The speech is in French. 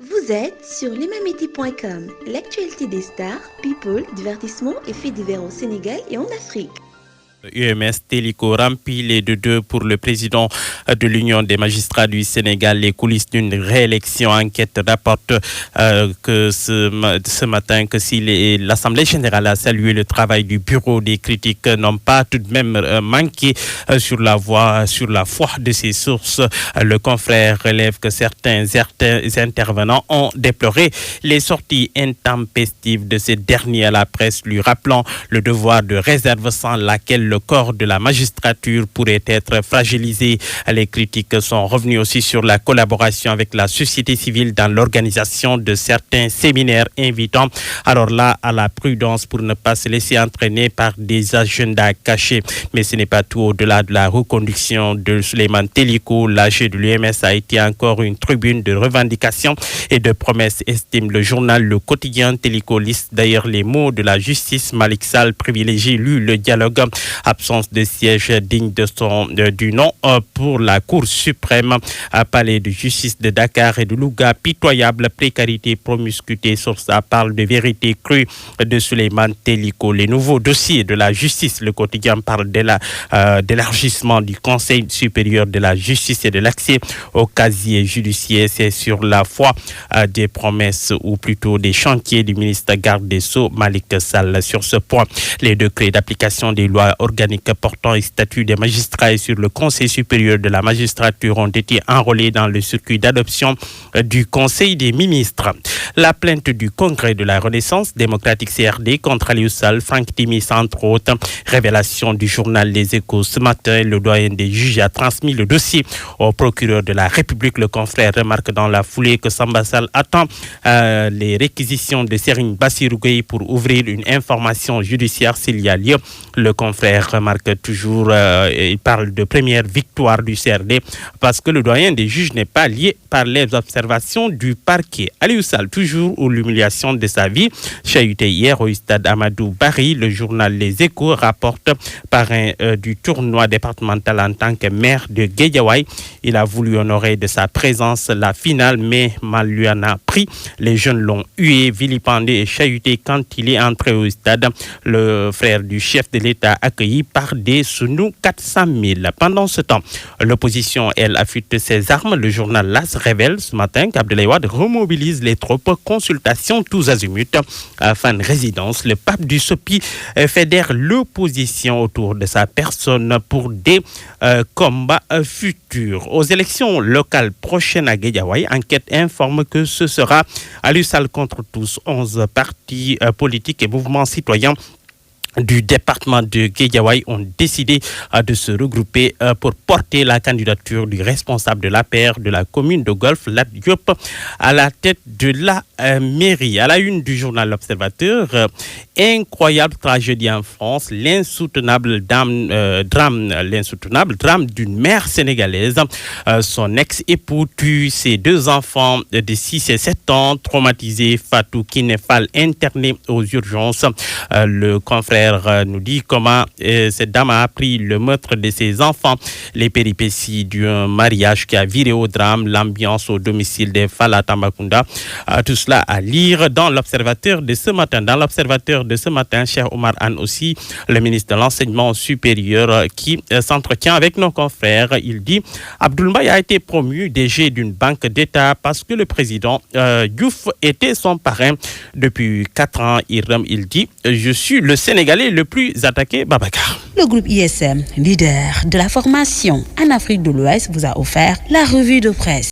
Vous êtes sur limamiti.com, l'actualité des stars, people, divertissement et faits divers au Sénégal et en Afrique. UMS Télico rempli de 2 pour le président de l'Union des magistrats du Sénégal. Les coulisses d'une réélection. Enquête rapporte que ce matin, que si l'Assemblée générale a salué le travail du bureau, des critiques n'ont pas tout de même manqué sur la foi de ses sources. Le confrère relève que certains intervenants ont déploré les sorties intempestives de ces derniers à la presse, lui rappelant le devoir de réserve sans laquelle le corps de la magistrature pourrait être fragilisé. Les critiques sont revenues aussi sur la collaboration avec la société civile dans l'organisation de certains séminaires invitant alors là à la prudence pour ne pas se laisser entraîner par des agendas cachés. Mais ce n'est pas tout. Au-delà de la reconduction de Souleymane Télico, l'AG de l'UMS a été encore une tribune de revendications et de promesses, estime le journal Le Quotidien. Télico liste d'ailleurs les mots de la justice. Malick Sall privilégie le dialogue. Absence de siège digne du nom pour la Cour suprême, palais de justice de Dakar et de Louga, pitoyable précarité, promiscuité. Sur ça parle de vérité crue de Souleymane Télico. Les nouveaux dossiers de la justice. Le Quotidien parle d'élargissement du Conseil supérieur de la justice et de l'accès au casier judiciaire. C'est sur la foi des promesses ou plutôt des chantiers du ministre garde des Sceaux Malick Sall. Sur ce point, les décrets d'application des lois organiques portant statut des magistrats et sur le Conseil supérieur de la magistrature ont été enrôlés dans le circuit d'adoption du Conseil des ministres. La plainte du Congrès de la Renaissance démocratique CRD contre Aliou Sall, Franck Timis entre autres. Révélation du journal Les Échos ce matin. Le doyen des juges a transmis le dossier au procureur de la République. Le confrère remarque dans la foulée que Samba Sall attend les réquisitions de Serigne Bassirou Gueye pour ouvrir une information judiciaire s'il y a lieu. Le confrère remarque toujours, il parle de première victoire du CRD parce que le doyen des juges n'est pas lié par les observations du parquet. Aliou Sall, toujours où l'humiliation de sa vie, chahuté hier au stade Amadou Barry. Le journal Les Échos rapporte parrain du tournoi départemental en tant que maire de Guédiawaye. Il a voulu honorer de sa présence la finale, mais mal lui en a pris. Les jeunes l'ont hué, vilipendé et chahuté quand il est entré au stade. Le frère du chef de l'État accueilli par des Sounou 400 000. Pendant ce temps, l'opposition, elle, affûte ses armes. Le journal LAS révèle ce matin qu'Abdoulaye Wade remobilise les troupes. Consultation tous azimuts. Fan résidence, le pape du Sopi fédère l'opposition autour de sa personne pour des combats futurs. Aux élections locales prochaines à Guédiawaye, enquête informe que ce sera Aliou Sall contre tous. 11 partis politiques et mouvements citoyens du département de Guédiawaye ont décidé de se regrouper pour porter la candidature du responsable de l'APR de la commune de Golf, Lat Diop, à la tête de la mairie. À la une du journal L'Observateur, incroyable tragédie en France, l'insoutenable drame d'une mère sénégalaise. Son ex-époux tue ses 2 enfants de 6 et 7 ans, traumatisés. Fatou Kinefal interné aux urgences. Le confrère nous dit comment cette dame a appris le meurtre de ses enfants, les péripéties d'un mariage qui a viré au drame, l'ambiance au domicile des Fala Tambacounda. Tout cela à lire dans l'Observateur de ce matin. Dans l'Observateur de ce matin, cher Omar Anne aussi, le ministre de l'Enseignement supérieur qui s'entretient avec nos confrères. Il dit Abdoul Mbaye a été promu DG d'une banque d'État parce que le président Diouf était son parrain depuis 4 ans. Il dit je suis le Sénégalais le plus attaqué, Babacar. Le groupe ISM, leader de la formation en Afrique de l'Ouest, vous a offert la revue de presse.